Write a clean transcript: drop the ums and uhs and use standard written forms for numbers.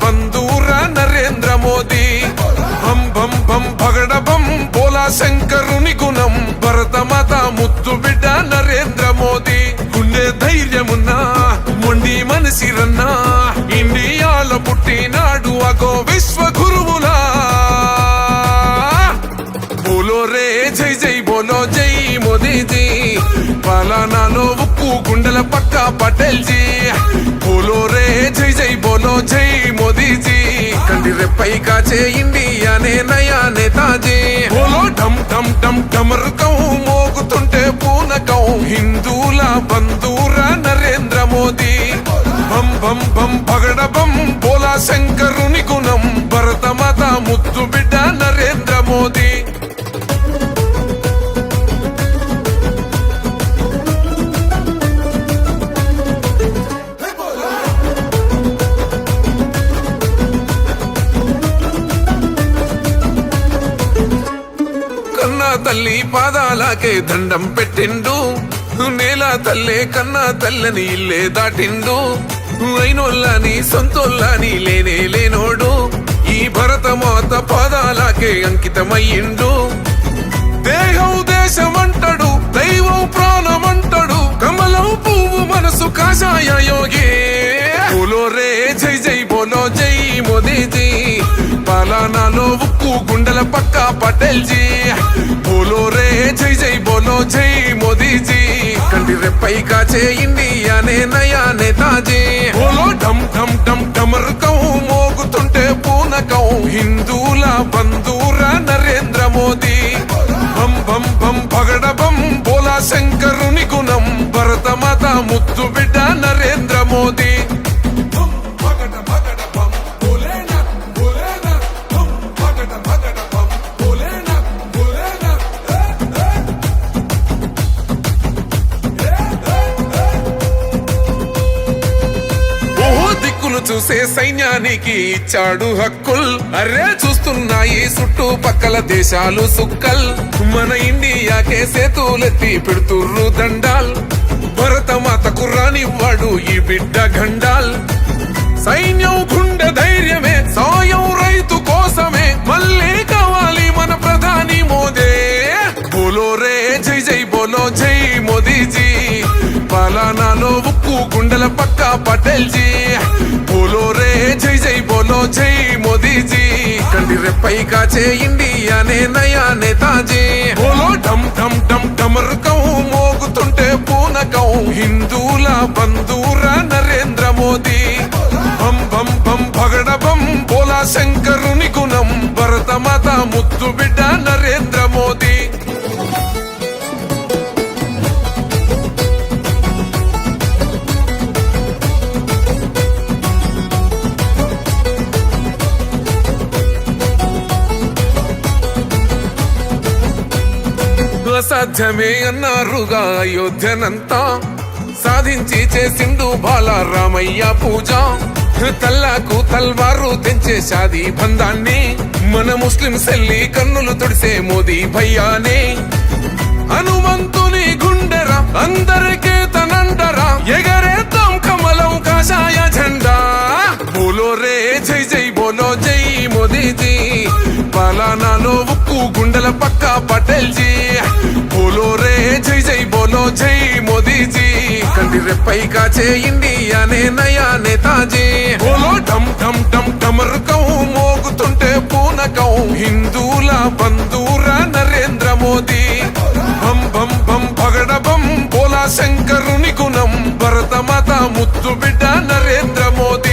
బంధురా నరేంద్ర మోదీ బం బం బం భగడ బం బోలా శంకరుని గుణం భరతమాత ముద్దు బిడ్డ నరేంద్ర మోదీ గుండె ధైర్యమున్నా మొండి మనసిరన్నా ఇండియాలో పుట్టినాడు అగో విశ్వ గురువులా బోలో రే జై జై బోలో జై మోదీజీ పాలనాలో ఉక్కు గుండెల పక్క పటేల్ జీ బోలో రే జై జై బోలో జై మోదీజీ కంటి రెప్పై కాచే ఇండియానే నయా నేతాజీ బోలో ఢమ్ ఢమ్ ఢమ్ ఢమరుకం మోగుతుంటే పూనకం హిందూల బంధురా నరేంద్ర మోదీ బం బం బం భగడ బం బోలా శంకరుని గుణం భరతమాత ముద్దు బిడ్డ నరేంద్ర మోదీ తల్లి పాదాలకే దండం పెట్టిండు నేల తల్లే కన్నా తల్లని ఇల్లే దాటిండు అయినోళ్ళని సొంతోళ్ళని లేనే లేనోడు ఈ భరతమాత పాదాలకే అంకితమయ్యిండు దేహం దేశమంటాడు దైవం ప్రాణమంటాడు కమలం పువ్వు మనసు కాషాయ యోగి బోలో రే జై జై బోలో జై మోదీజీ పాలనాలో ఉక్కు గుండెల పక్క పటేల్ జీ బోలో రే జై జై బోలో జై మోదీజీ కంటి రెప్పై కాచే ఇండియానే నయా నేతాజీ బోలో ఢమ్ ఢమ్ ఢమ్ ఢమరుకం మోగుతుంటే పూనకం హిందూల బంధురా నరేంద్ర మోదీ బం బం బం భగడ బం బోలా శంకరుని గుణం భరతమాత ముద్దు బిడ్డ నరేంద్ర మోదీ చూసే సైన్యానికి ఇచ్చాడు హక్కుల్ అరే చూస్తున్నాయి చుట్టుపక్కల దేశాలు సుక్కల్ మన ఇండియాకే సేతులెత్తి పెడుతుర్రు దండాల్ భరతమాతకు రానివ్వాడు ఈ బిడ్డ గండాల్ సైన్యం గుండె ధైర్యమే సాయం రైతు కోసమే మళ్ళీ కావాలి మన ప్రధాని మోదీ బోలో రే జై జై బోలో జై మోదీజీ పాలనాలో ఉక్కు గుండెల పక్క పటేల్ జీ బోలో రే జై జై బోలో జై మోదీజీ కంటి రెప్పై కాచే ఇండియానే నయా నేతాజీ బోలో ఢమ్ ఢమ్ ఢమ్ ఢమరుకం మోగుతుంటే పూనకం హిందూల బంధురా నరేంద్ర మోదీ బం బం బం భగడ బం బోలా శంకరుని గుణం భరతమాత ముద్దు బిడ్డ నరేంద్ర మోదీ అసాధ్యమే అన్నారుగా అయోధ్యనంతా సాధించి చేసిండు బాల రామయ్య పూజ తల్లాకు తల్వారు తెంచే షాదీ బంధాన్ని మన ముస్లిం సెల్లి కన్నులు తుడిసే మోదీ భయ్యానే హనుమంతుని గుండెరా అందరికీ తనండరా ఎగరేద్దాం కమలం కాషాయ జెండా బోలో రే జై జై బోలో జై మోదీజీ పాలనాలో ఉక్కు గుండెల పక్క పటేల్ జీ బోలో రే జై జై బోలో జై మోదీజీ కంటి రెప్పై కాచే ఇండియానే నయా నేతాజీ బోలో ఢమ్ ఢమ్ ఢమ్ ఢమరుకం మోగుతుంటే పూనకం హిందూల బంధురా నరేంద్ర మోదీ బం బం బం భగడ బం బోలా శంకరుని గుణం భరతమాత ముద్దు బిడ్డ నరేంద్ర మోదీ